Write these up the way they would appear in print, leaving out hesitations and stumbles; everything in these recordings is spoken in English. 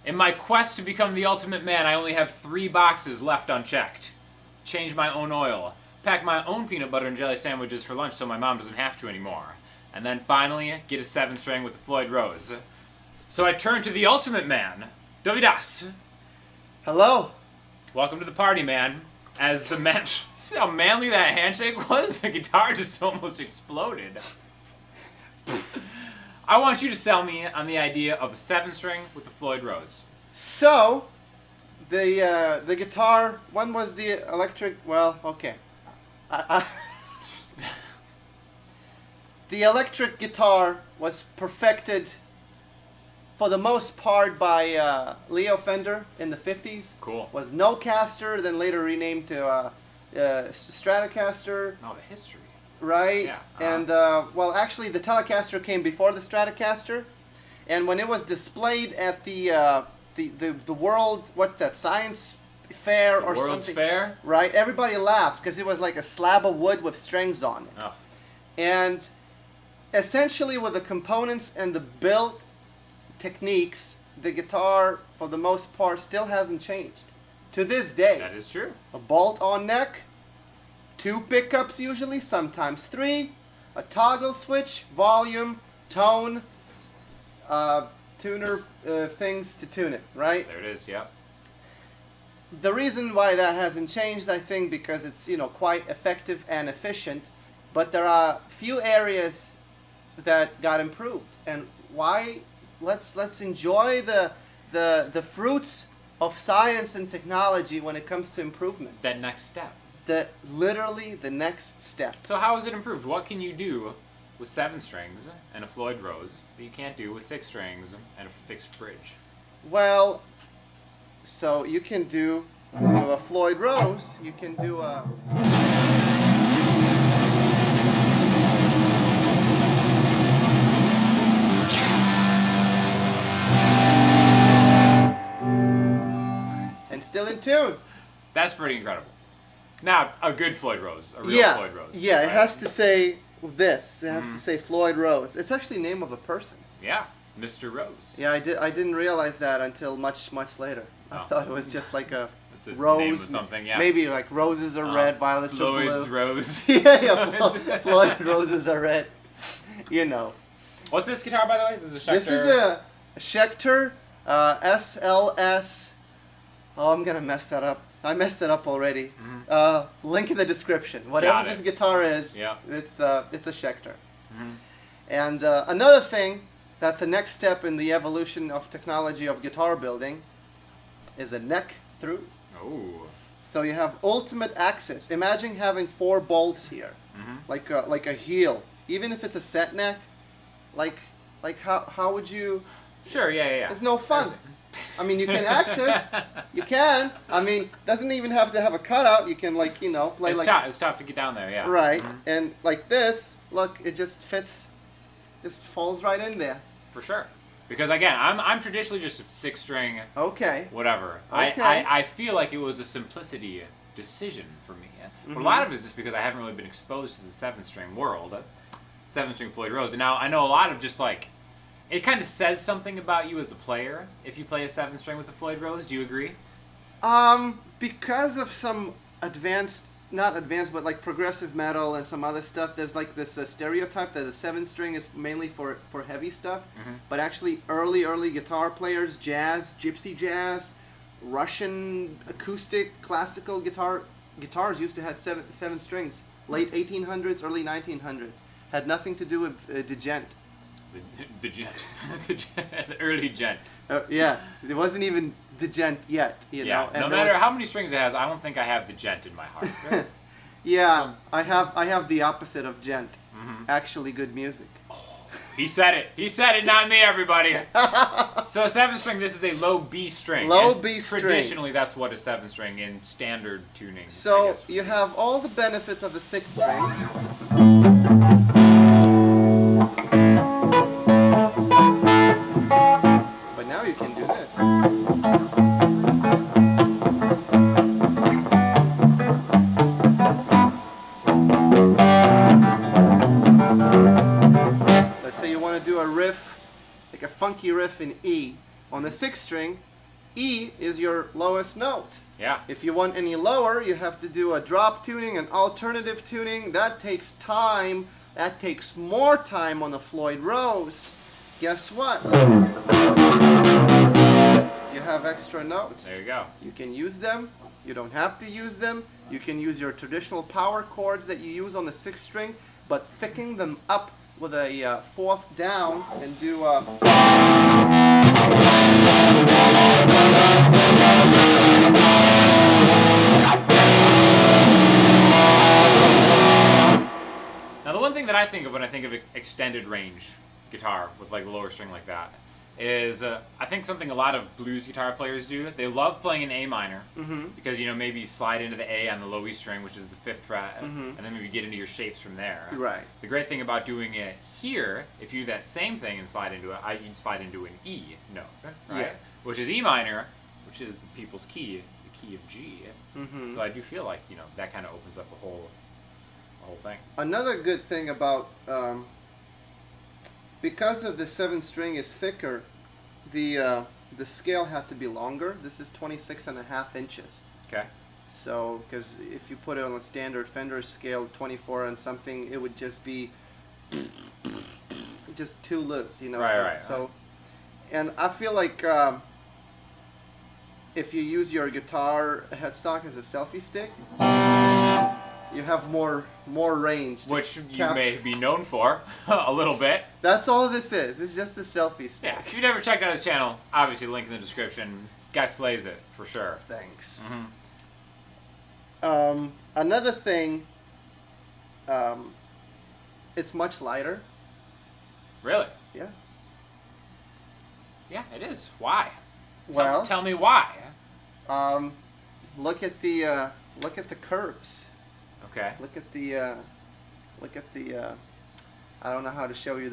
In my quest to become the ultimate man, I only have 3 boxes left unchecked. Change my own oil. Pack my own peanut butter and jelly sandwiches for lunch so my mom doesn't have to anymore. And then finally, get a 7-string with the Floyd Rose. So I turn to the ultimate man, Dovydas. Hello. Welcome to the party, man. As the man... See how manly that handshake was? The guitar just almost exploded. I want you to sell me on the idea of a 7-string with the Floyd Rose. So, the guitar, when was the electric, well, okay. The electric guitar was perfected for the most part by Leo Fender in the 50s. Cool. Was Nocaster, then later renamed to Stratocaster. Oh, the history. Right? Yeah. And, well, actually, the Telecaster came before the Stratocaster. And when it was displayed at the World, what's that, Science Fair or World's something? Fair? Right? Everybody laughed because it was like a slab of wood with strings on it. Oh. And essentially with the components and the build techniques, the guitar, for the most part, still hasn't changed. To this day. That is true. A bolt-on neck, 2 pickups usually, sometimes 3, a toggle switch, volume, tone, tuner things to tune it, right? There it is, yep. The reason why that hasn't changed, I think, because it's, you know, quite effective and efficient, but there are few areas that got improved. And why? Let's enjoy the fruits of science and technology when it comes to improvement. That next step. Literally the next step. So how is it improved? What can you do with 7 strings and a Floyd Rose that you can't do with 6 strings and a fixed bridge? Well, so you can do a Floyd Rose, you can do a... and still in tune. That's pretty incredible. Now, a good Floyd Rose, a real Yeah, Floyd Rose. yeah, it right? has to say this. It has to say Floyd Rose. It's actually the name of a person. Yeah, Mr. Rose. Yeah, I didn't realize that until much later. I Oh. thought it was just like a It's a rose. name of something, yeah. Maybe like roses are red, violets are blue. Floyd's Rose. yeah, Floyd roses are red. You know. What's this guitar, by the way? This is a Schecter. This is a Schecter SLS. Oh, I'm gonna mess that up. I messed it up already. Link in the description. Whatever this guitar is, Yeah. it's a Schecter. And another thing that's the next step in the evolution of technology of guitar building is a neck through. Oh. So you have ultimate access. Imagine having 4 bolts here, like a heel. Even if it's a set neck, like how would you? Sure, yeah. It's no fun. I mean, you can access. You can. I mean, doesn't even have to have a cutout. You can play It's like. tough. It's tough to get down there, yeah. Right, and like this, look, it just fits, just falls right in there. For sure. Because again, I'm traditionally just a 6-string, Okay. whatever. Okay. I feel like it was a simplicity decision for me. But a lot of it is just because I haven't really been exposed to the 7-string world. 7-string Floyd Rose. And now I know a lot of just like, it kind of says something about you as a player if you play a 7-string with the Floyd Rose. Do you agree? Because of some not advanced, but like progressive metal and some other stuff, there's like this stereotype that the 7-string is mainly for heavy stuff. But actually, early guitar players, jazz, gypsy jazz, Russian acoustic, classical guitars used to have 7 strings. Late 1800s, early 1900s. Had nothing to do with the gent. The gent. The early gent. Yeah, it wasn't even the gent yet, you know. No matter how many strings it has, I don't think I have the gent in my heart. Right? Yeah, I have the opposite of gent. Actually, good music. He said it. He said it, not me, everybody. So a 7-string, this is a low B string. Low And B string. Traditionally, that's what a 7-string in standard tuning. I So guess. you have all the benefits of a 6-string. But now you can do this. Let's say you want to do a riff, like a funky riff in E. On the 6-string, E is your lowest note. Yeah. If you want any lower, you have to do a drop tuning, an alternative tuning. That takes time. That takes more time on the Floyd Rose. Guess what? You have extra notes. There you go. You can use them. You don't have to use them. You can use your traditional power chords that you use on the 6th string, but thicken them up with a 4th down and do a... Now, the one thing that I think of when I think of extended range guitar with like the lower string like that is I think something a lot of blues guitar players do. They love playing an A minor because, you know, maybe you slide into the A on the low E string, which is the 5th fret, and then maybe get into your shapes from there. Right. The great thing about doing it here, if you do that same thing and slide into it, you'd slide into an E note, right? Yeah. Which is E minor, which is the people's key, the key of G. So I do feel like, you know, that kind of opens up a whole thing. Another good thing about because of the 7th string is thicker, the scale had to be longer. This is 26.5 inches. Okay. So, because if you put it on a standard Fender scale, 24 and something, it would just be just too loose, you know. So, and I feel like if you use your guitar headstock as a selfie stick, you have more range. Which you may be known for a little bit. That's all this is. It's just a selfie stick. Yeah. If you've never checked out his channel, obviously link in the description. Guy slays it for sure. Thanks. Another thing, it's much lighter. Really? Yeah. Yeah, it is. Why? Well, tell me why. Look at the curves. Okay. Look at the I don't know how to show it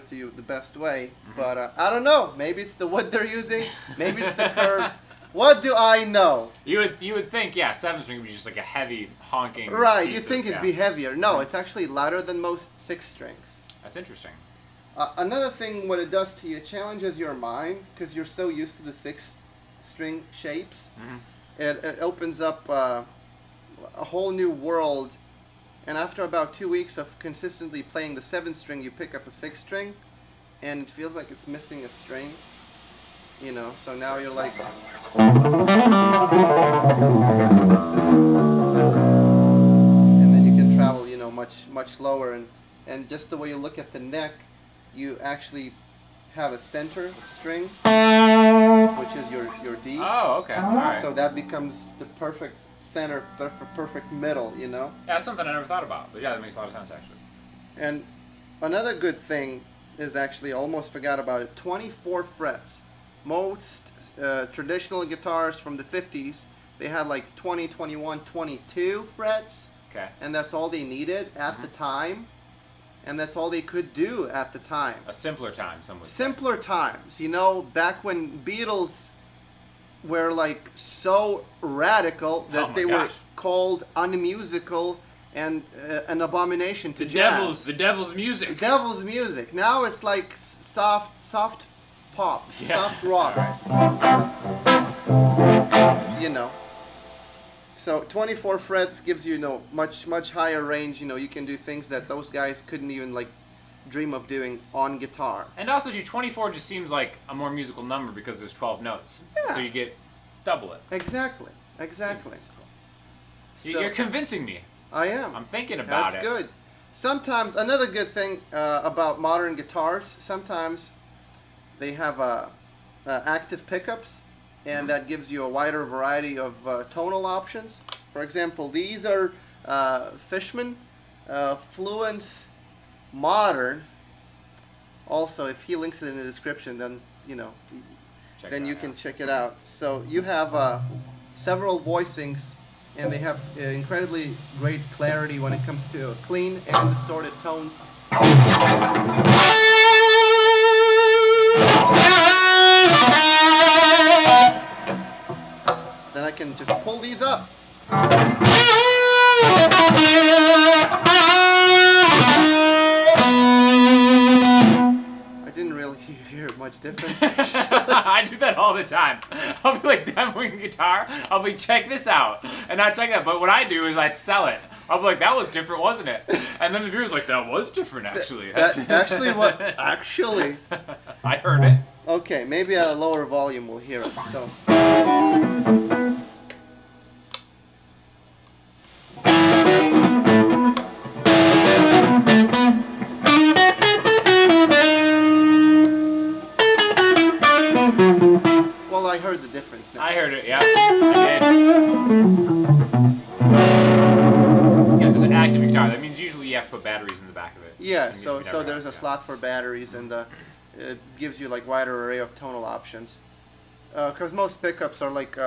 to you the best way, but I don't know. Maybe it's the wood they're using. Maybe it's the curves. What do I know? You would think, yeah, 7th string would be just like a heavy honking. Right. piece You think it'd be heavier? No, it's actually lighter than most 6 strings. That's interesting. Another thing, what it does to you, it challenges your mind because you're so used to the 6 string shapes. It opens up a whole new world. And after about 2 weeks of consistently playing the 7th string, you pick up a 6th string, and it feels like it's missing a string. You know, so now you're like... And then you can travel, you know, much lower. And just the way you look at the neck, you actually have a center string, which is your D. Oh, okay. All right. So that becomes the perfect center, perfect middle, you know? Yeah, that's something I never thought about. But yeah, that makes a lot of sense, actually. And another good thing is actually, I almost forgot about it, 24 frets. Most traditional guitars from the 50s, they had like 20, 21, 22 frets. Okay. And that's all they needed at the time. And that's all they could do at the time. A simpler time, some would say. Simpler times, you know, back when Beatles were like so radical that they were called unmusical and an abomination to jazz. The devil's music. The devil's music. Now it's like soft pop, soft rock. You know. So 24 frets gives you, much higher range. You know, you can do things that those guys couldn't even like dream of doing on guitar. And also, 24 just seems like a more musical number because there's 12 notes. Yeah. So you get double it. Exactly. So, you're convincing me. I am. I'm thinking about it. That's good. Sometimes another good thing about modern guitars, sometimes they have active pickups. And that gives you a wider variety of tonal options. For example, these are Fishman Fluence Modern. Also, if he links it in the description, then you can check it out. So you have several voicings, and they have incredibly great clarity when it comes to clean and distorted tones. Then I can just pull these up. I didn't really hear much much difference. I do that all the time. I'll be like demoing a guitar. I'll be check this out, and not check that. But what I do is I sell it. I'll be like, that was different, wasn't it? And then the viewer's like, that was different, actually. Actually. I heard it. Okay, maybe at a lower volume we'll hear it. So. Well, I heard the difference now. I heard it, yeah. I did. Yeah, there's an active guitar. That means usually you have to put batteries in the back of it. Yeah, so there's a slot for batteries, and it gives you like wider array of tonal options. Because most pickups are like,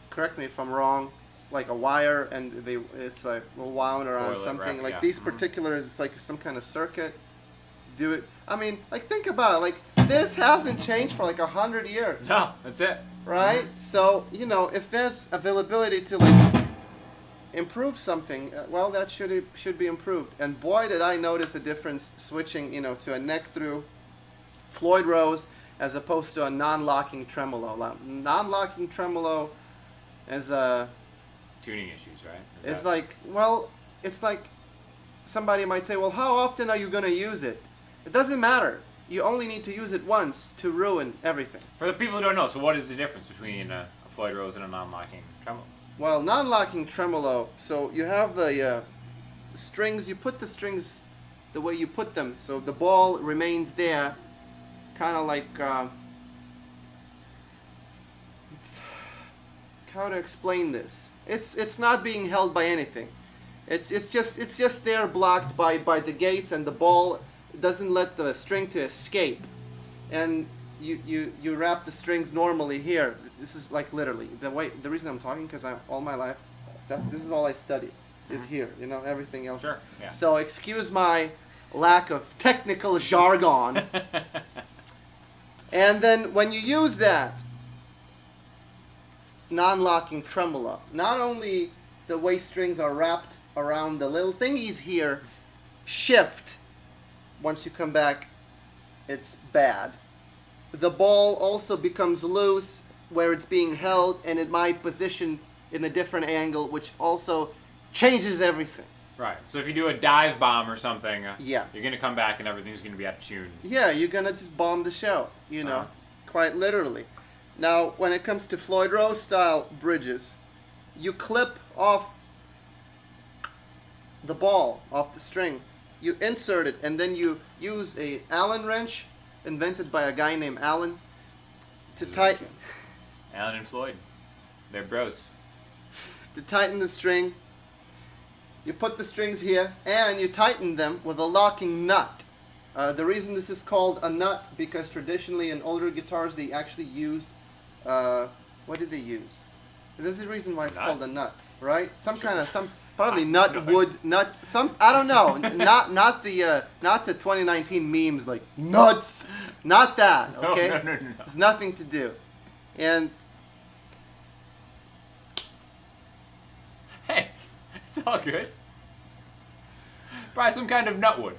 correct me if I'm wrong, like a wire, and it's like wound around something. Like these particulars, it's like some kind of circuit. Do it. I mean, like think about it. Like this hasn't changed for like 100 years. No, that's it. Right? So if there's availability to like improve something, well, that should be improved. And boy, did I notice a difference switching, to a neck through Floyd Rose as opposed to a non-locking tremolo. Non-locking tremolo is tuning issues, right? It's like, well, it's like somebody might say, well, how often are you going to use it? It doesn't matter. You only need to use it once to ruin everything. For the people who don't know, so what is the difference between a Floyd Rose and a non-locking tremolo? Well, non-locking tremolo, so you have the strings, you put the strings the way you put them, so the ball remains there, kind of like, how to explain this? It's not being held by anything. It's just there blocked by the gates, and the ball doesn't let the string to escape. And you wrap the strings normally here. This is like literally the reason I'm talking, because all my life this is all I studied is here. Everything else. Sure. Yeah. So excuse my lack of technical jargon. And then when you use that non-locking tremolo, not only the way strings are wrapped around the little thingies here shift. Once you come back, it's bad. The ball also becomes loose where it's being held, and it might position in a different angle, which also changes everything. Right. So if you do a dive bomb or something, yeah, you're going to come back and everything's going to be out of tune. Yeah, you're going to just bomb the show, quite literally. Now, when it comes to Floyd Rose style bridges, you clip off the ball off the string. You insert it, and then you use a Allen wrench invented by a guy named Allen to tighten. Allen and Floyd, they're bros. To tighten the string, you put the strings here, and you tighten them with a locking nut. The reason this is called a nut, because traditionally in older guitars they actually used, what did they use? This is the reason why it's called a nut, right? Probably nut, I don't know. not the 2019 memes like nuts. Not that, okay? No. It's nothing to do. And hey, it's all good. Probably some kind of nutwood.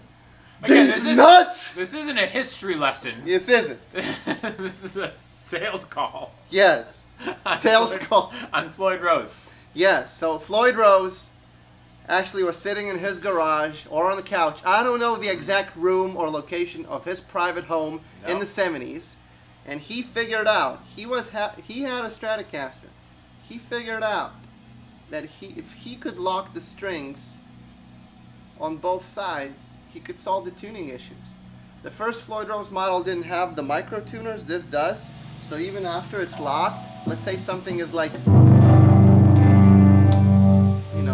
Again, nuts! This isn't a history lesson. It isn't. This is a sales call. Yes. Sales call. On Floyd Rose. Yes, so Floyd Rose actually was sitting in his garage or on the couch. I don't know the exact room or location of his private home in the 70s. And he figured out, he had a Stratocaster. He figured out that if he could lock the strings on both sides, he could solve the tuning issues. The first Floyd Rose model didn't have the micro tuners. This does. So even after it's locked, let's say something is like,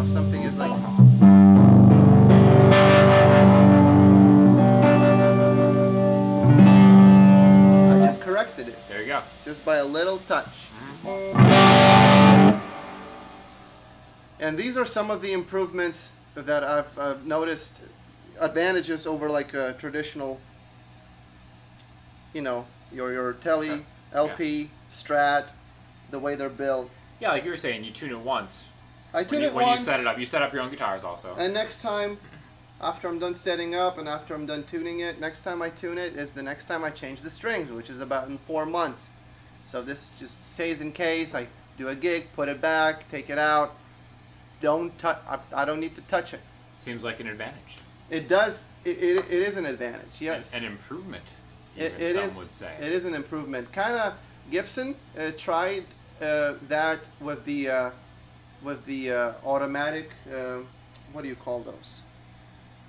something is like, I just corrected it. There you go. Just by a little touch. And these are some of the improvements that I've noticed, advantages over like a traditional, your Tele, LP, Strat, the way they're built. Yeah, like you were saying, you tune it once. I tune it when once. you set it up. You set up your own guitars also. And next time, after I'm done setting up and after I'm done tuning it, next time I tune it is the next time I change the strings, which is about in 4 months. So this just stays in case. I do a gig, put it back, take it out. Don't touch. I don't need to touch it. Seems like an advantage. It does. It is an advantage. Yes. An improvement. It Even some is. would say. It is an improvement. Kind of. Gibson tried that with the automatic. What do you call those?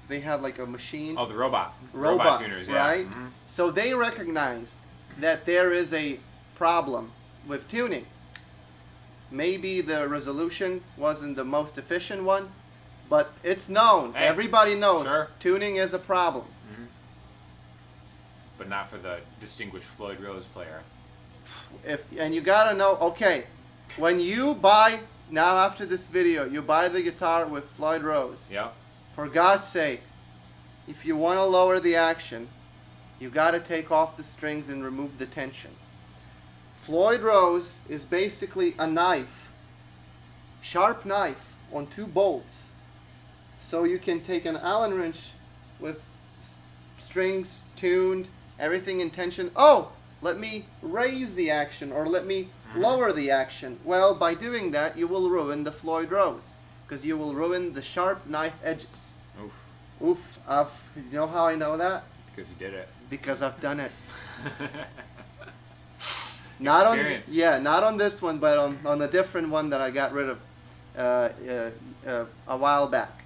They had like a machine. Oh, the robot tuners, yeah. Right? Mm-hmm. So they recognized that there is a problem with tuning. Maybe the resolution wasn't the most efficient one, but it's known. Hey, everybody knows sure. tuning is a problem. Mm-hmm. But not for the distinguished Floyd Rose player. And you gotta know, okay, when you buy, now after this video, you buy the guitar with Floyd Rose. Yep. For God's sake, if you want to lower the action, you gotta take off the strings and remove the tension. Floyd Rose is basically a knife, sharp knife on 2 bolts. So you can take an Allen wrench with strings tuned, everything in tension. Oh, let me raise the action or let me lower the action. Well, by doing that, you will ruin the Floyd Rose because you will ruin the sharp knife edges. Oof. Oof. You know how I know that? Because you did it. Because I've done it. Experience. Not on this one, but on a different one that I got rid of a while back.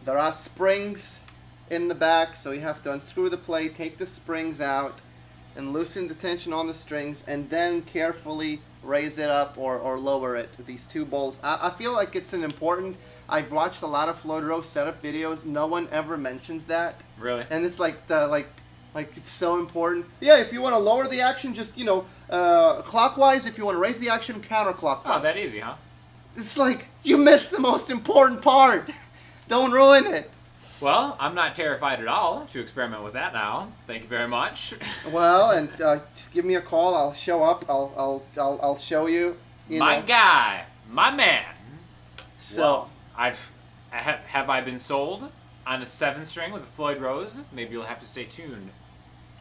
There are springs in the back, so you have to unscrew the plate, take the springs out, and loosen the tension on the strings, and then carefully raise it up or lower it with these 2 bolts. I feel like it's an important. I've watched a lot of Floyd Rose setup videos. No one ever mentions that. Really? And it's like it's so important. Yeah, if you want to lower the action, just clockwise. If you want to raise the action, counterclockwise. Oh, that easy, huh? It's like you missed the most important part. Don't ruin it. Well, I'm not terrified at all to experiment with that now. Thank you very much. Well, and just give me a call. I'll show up. I'll show you. My guy, my man. So well, have I been sold on a 7-string with a Floyd Rose? Maybe you'll have to stay tuned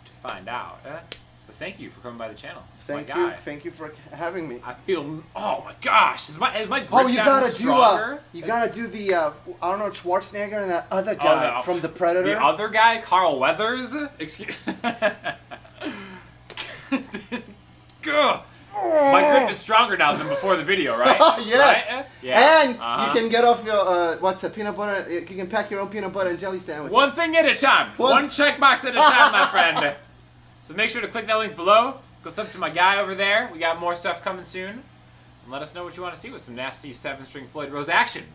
to find out. But thank you for coming by the channel. Thank you. Thank you for having me. I feel. Oh my gosh! Is my grip you gotta stronger? You gotta do the Arnold Schwarzenegger and that other guy from the Predator. The other guy, Carl Weathers. Excuse. Gah. My grip is stronger now than before the video, right? Yes. Right? Yeah. And you can get off your peanut butter. You can pack your own peanut butter and jelly sandwich. One thing at a time. One checkbox at a time, my friend. So make sure to click that link below. Go sub to my guy over there. We got more stuff coming soon. And let us know what you want to see with some nasty 7-string Floyd Rose action.